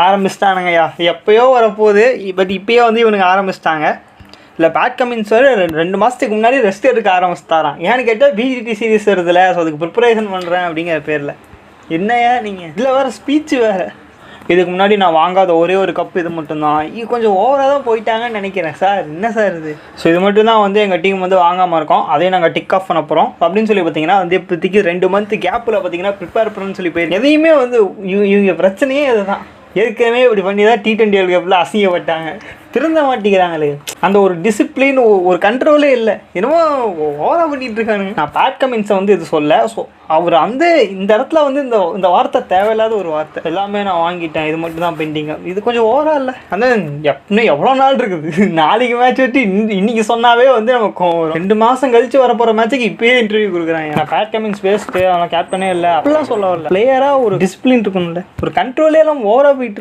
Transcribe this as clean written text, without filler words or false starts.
ஆரம்பிச்சிட்டானுங்கய்யா, எப்போயோ வரப்போகுது. பட் இப்போயே வந்து இவனுங்க ஆரம்பிச்சிட்டாங்க. இல்லை பேட் கமின்ஸ் வர 2 மாதத்துக்கு முன்னாடி ரெஸ்ட் எடுக்க ஆரம்பிச்சுட்டாரான். ஏன்னு கேட்டால் பிஜிடி சீரிஸ் வருதுல்ல, ஸோ அதுக்கு ப்ரிப்பரேஷன் பண்ணுறேன் அப்படிங்கிற பேரில். என்னையா நீங்கள் இதில் வேறு ஸ்பீச்சு வேறு. இதுக்கு முன்னாடி நான் வாங்காத ஒரே ஒரு கப்பு இது மட்டும்தான். இது கொஞ்சம் ஓவராக தான் போயிட்டாங்கன்னு நினைக்கிறேன் சார். என்ன சார் இது? ஸோ இது மட்டும்தான் வந்து எங்கள் டீம் வந்து வாங்காமல் இருக்கோம். அதையும் நாங்கள் டிக் ஆஃப் பண்ண போகிறோம் அப்படின்னு சொல்லி பார்த்தீங்கன்னா வந்து இப்போதைக்கு 2 மந்த் கேப்பில் பார்த்தீங்கன்னா ப்ரிப்பேர் பண்ணுன்னு சொல்லி போயிருக்கு. எதையுமே வந்து இவங்க பிரச்சனையே இதுதான். ஏற்கனவே இப்படி பண்ணி தான் T20 வேர்ல்டு கப்பில் அசிங்கப்பட்டாங்க. திருந்த மாட்டேங்கிறாங்களே. அந்த ஒரு டிசிப்ளின், ஒரு கண்ட்ரோலே இல்லை. என்னமோ ஓவராக பண்ணிகிட்டு இருக்கானுங்க. நான் பேட் கமின்ஸை வந்து இது சொல்ல. ஸோ அவர் வந்து இந்த இடத்துல வந்து இந்த வார்த்தை தேவையில்லாத ஒரு வார்த்தை. எல்லாமே நான் வாங்கிட்டேன், இது மட்டும் தான் பெண்டிங்க. இது கொஞ்சம் ஓவராக இல்லை. அந்த இன்னும் எவ்வளோ நாள் இருக்குது? நாளைக்கு மேட்ச் வச்சு இன்னைக்கு சொன்னாவே வந்து நமக்கு 2 மாதம் கழிச்சு வரப்போகிற மேட்சுக்கு இப்போயே இன்டர்வியூ கொடுக்குறாங்க. நான் பேட் கமின்ஸ் வேஸ்ட்டு, அவன் கேப்டனே இல்லை அப்படிலாம் சொல்ல வரல. பிளேயராக ஒரு டிசிப்ளின் இருக்கணும்ல, ஒரு கண்ட்ரோலே எல்லாம் ஓவராக போயிட்டு